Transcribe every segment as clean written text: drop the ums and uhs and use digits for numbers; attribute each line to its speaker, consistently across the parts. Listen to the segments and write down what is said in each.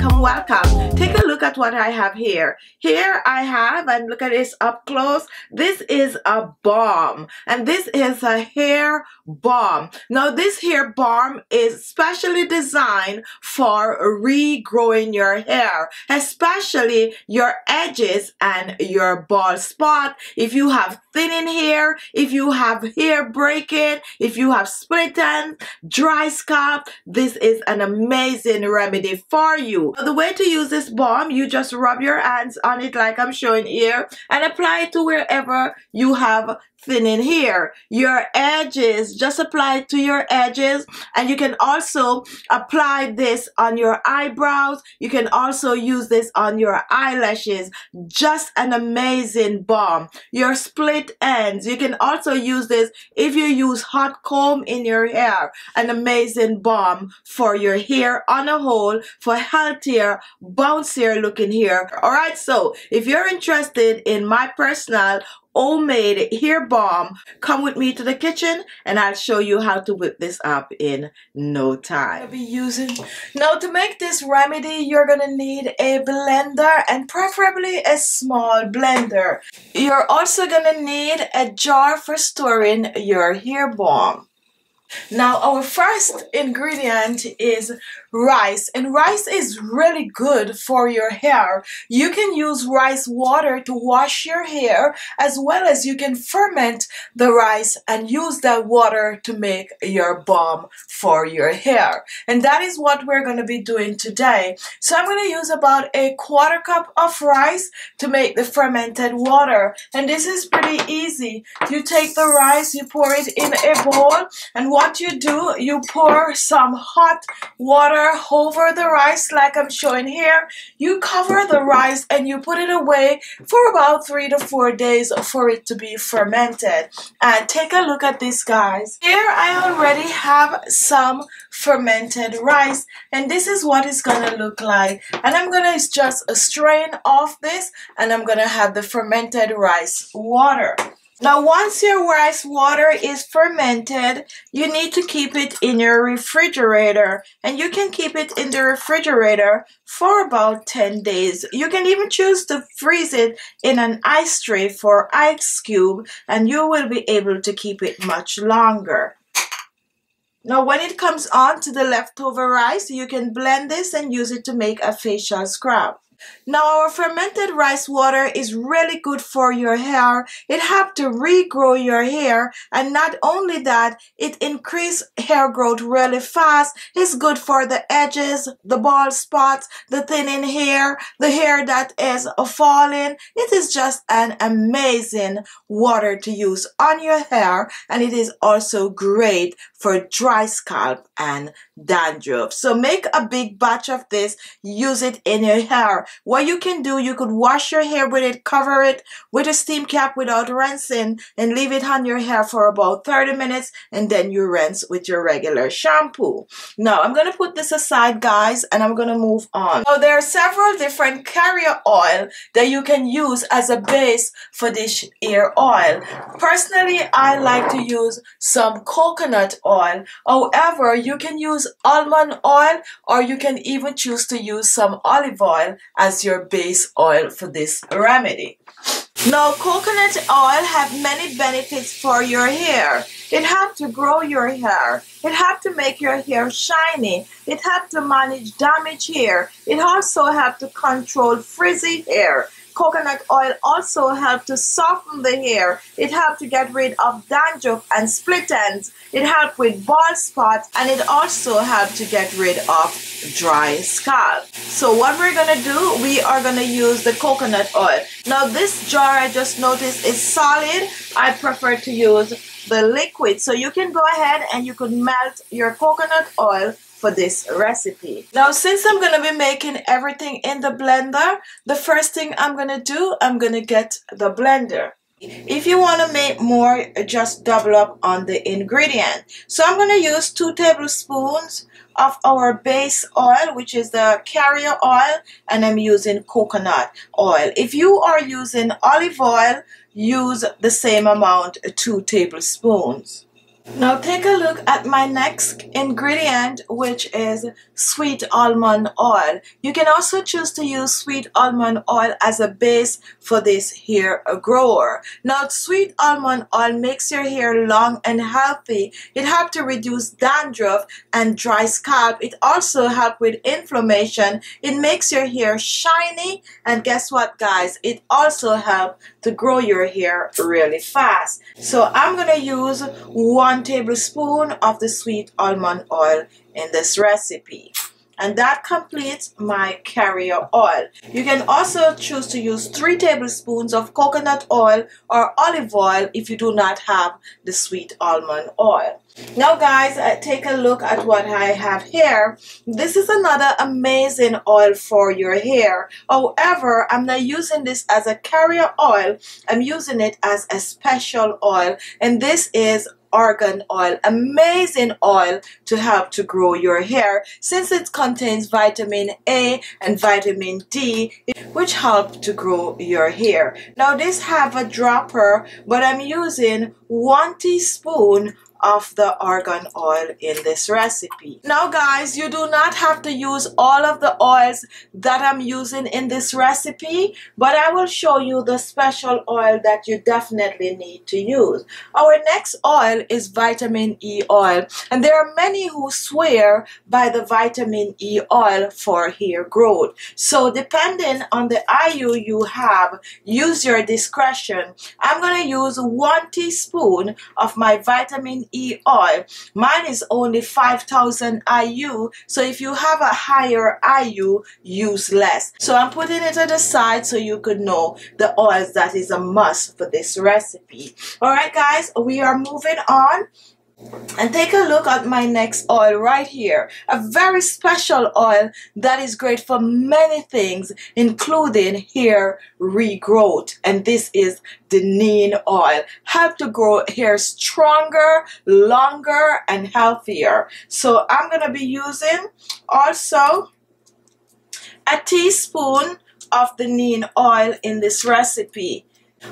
Speaker 1: welcome. Take a look at what I have here. Here I have, and look at this up close, this is a balm, and this is a hair balm. Now this hair balm is specially designed for regrowing your hair, especially your edges and your bald spot. If you have thinning hair, if you have hair breaking, if you have split ends, dry scalp, this is an amazing remedy for you. The way to use this balm, you just rub your hands on it like I'm showing here and apply it to wherever you have thinning hair. Your edges, just apply it to your edges, and you can also apply this on your eyebrows. You can also use this on your eyelashes. Just an amazing balm. Your split ends, you can also use this if you use hot comb in your hair. An amazing balm for your hair on a whole, for healthier, bouncier looking hair. Alright, so if you're interested in my personal homemade hair balm, come with me to the kitchen and I'll show you how to whip this up in no time. I'll be using now to make this remedy. You're gonna need a blender, and preferably a small blender. You're also gonna need a jar for storing your hair balm. Now our first ingredient is rice, and rice is really good for your hair. You can use rice water to wash your hair, as well as you can ferment the rice and use that water to make your balm for your hair. And that is what we're going to be doing today. So I'm going to use about a quarter cup of rice to make the fermented water, and this is pretty easy. You take the rice, you pour it in a bowl, and what you do, you pour some hot water over the rice like I'm showing here. You cover the rice and you put it away for about 3 to 4 days for it to be fermented. And take a look at this, guys. Here I already have some fermented rice, and this is what it's gonna look like. And I'm gonna just strain off this, and I'm gonna have the fermented rice water. Now once your rice water is fermented, you need to keep it in your refrigerator, and you can keep it in the refrigerator for about 10 days. You can even choose to freeze it in an ice tray for ice cube, and you will be able to keep it much longer. Now when it comes on to the leftover rice, you can blend this and use it to make a facial scrub. Now our fermented rice water is really good for your hair. It helps to regrow your hair, and not only that, it increases hair growth really fast. It's good for the edges, the bald spots, the thinning hair, the hair that is falling. It is just an amazing water to use on your hair, and it is also great for dry scalp and dandruff. So make a big batch of this, use it in your hair. What you can do, you could wash your hair with it, cover it with a steam cap without rinsing, and leave it on your hair for about 30 minutes, and then you rinse with your regular shampoo. Now I'm going to put this aside, guys, and I'm going to move on. Now there are several different carrier oil that you can use as a base for this hair oil. Personally, I like to use some coconut oil. However, you can use almond oil, or you can even choose to use some olive oil as your base oil for this remedy. Now coconut oil have many benefits for your hair. It helps to grow your hair. It helps to make your hair shiny. It helps to manage damaged hair. It also helps to control frizzy hair. Coconut oil also helps to soften the hair. It helps to get rid of dandruff and split ends. It helps with bald spots, and it also helps to get rid of dry scalp. So what we're gonna do, we are gonna use the coconut oil. Now this jar, I just noticed, is solid. I prefer to use the liquid. So you can go ahead and you could melt your coconut oil for this recipe. Now since I'm going to be making everything in the blender, the first thing I'm going to do, I'm going to get the blender. If you want to make more, just double up on the ingredient. So I'm going to use 2 tablespoons of our base oil, which is the carrier oil, and I'm using coconut oil. If you are using olive oil, use the same amount, 2 tablespoons. Now take a look at my next ingredient, which is sweet almond oil. You can also choose to use sweet almond oil as a base for this hair grower. Now sweet almond oil makes your hair long and healthy. It helps to reduce dandruff and dry scalp. It also helps with inflammation. It makes your hair shiny, and guess what, guys? It also helps to grow your hair really fast. So I'm gonna use 1 tablespoon of the sweet almond oil in this recipe, and that completes my carrier oil. You can also choose to use 3 tablespoons of coconut oil or olive oil if you do not have the sweet almond oil. Now guys, take a look at what I have here. This is another amazing oil for your hair. However, I'm not using this as a carrier oil. I'm using it as a special oil, and this is argan oil. Amazing oil to help to grow your hair, since it contains vitamin A and vitamin D, which help to grow your hair. Now this have a dropper, but I'm using 1 teaspoon of the argan oil in this recipe. Now guys, you do not have to use all of the oils that I'm using in this recipe, but I will show you the special oil that you definitely need to use. Our next oil is vitamin E oil, and there are many who swear by the vitamin E oil for hair growth. So depending on the IU you have, use your discretion. I'm going to use 1 teaspoon of my vitamin E oil. Mine is only 5,000 IU, so if you have a higher IU, use less. So I'm putting it to the side so you could know the oils that is a must for this recipe. Alright guys, we are moving on. And take a look at my next oil right here. A very special oil that is great for many things, including hair regrowth. And this is the NEEM oil. Help to grow hair stronger, longer, and healthier. So I'm going to be using also a teaspoon of the NEEM oil in this recipe.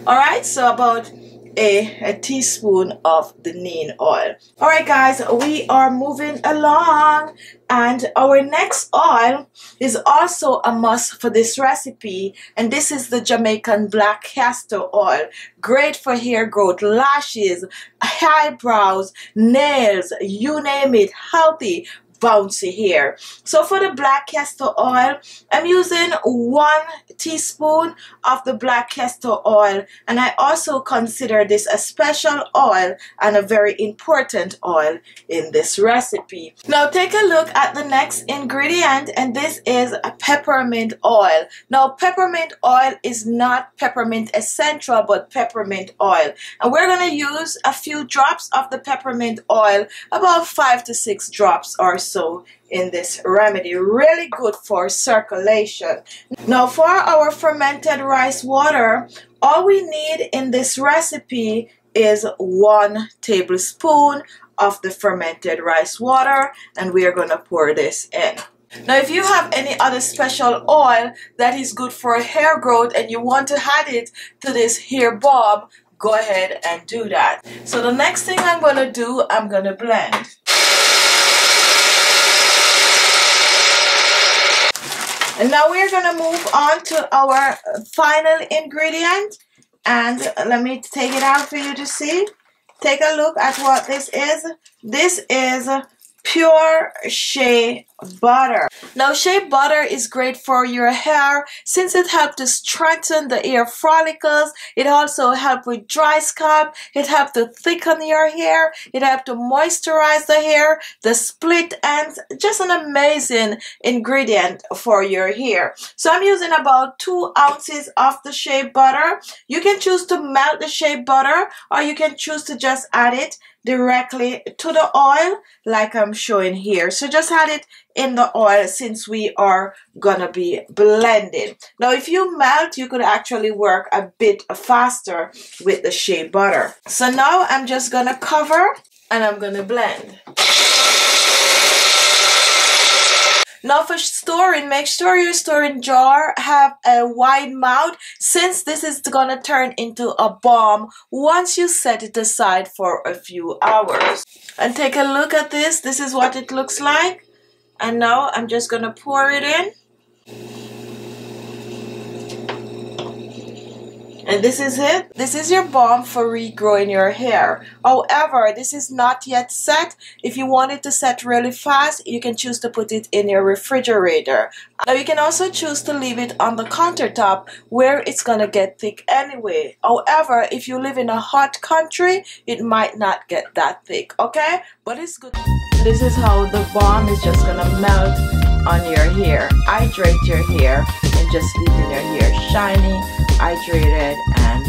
Speaker 1: Alright, so about a teaspoon of the NEEM oil. Alright guys, we are moving along, and our next oil is also a must for this recipe, and this is the Jamaican black castor oil. Great for hair growth, lashes, eyebrows, nails, you name it, healthy, bouncy hair. So for the black castor oil, I'm using 1 teaspoon of the black castor oil, and I also consider this a special oil and a very important oil in this recipe. Now take a look at the next ingredient, and this is a peppermint oil. Now peppermint oil is not peppermint essential, but peppermint oil, and we're going to use a few drops of the peppermint oil, about 5 to 6 drops or so in this remedy. Really good for circulation. Now for our fermented rice water, all we need in this recipe is 1 tablespoon of the fermented rice water, and we are going to pour this in. Now if you have any other special oil that is good for hair growth and you want to add it to this hair balm, go ahead and do that. So the next thing I'm going to do, I'm going to blend. And now we're going to move on to our final ingredient, and let me take it out for you to see. Take a look at what this is. This is pure shea butter. Now shea butter is great for your hair since it helps to strengthen the hair follicles. It also helps with dry scalp. It helps to thicken your hair. It helps to moisturize the hair, the split ends. Just an amazing ingredient for your hair. So I'm using about 2 ounces of the shea butter. You can choose to melt the shea butter, or you can choose to just add it directly to the oil like I'm showing here. So just add it in the oil since we are gonna be blending. Now if you melt, you could actually work a bit faster with the shea butter. So now I'm just gonna cover and I'm gonna blend. Now for storing, make sure your storing jar have a wide mouth, since this is gonna turn into a balm once you set it aside for a few hours. And take a look at this. This is what it looks like. And now I'm just gonna pour it in. And this is it. This is your balm for regrowing your hair. However, this is not yet set. If you want it to set really fast, you can choose to put it in your refrigerator. Now you can also choose to leave it on the countertop where it's gonna get thick anyway. However, if you live in a hot country, it might not get that thick, okay? But it's good. This is how the balm is just gonna melt on your hair. Hydrate your hair and just leaving your hair shiny, hydrated, and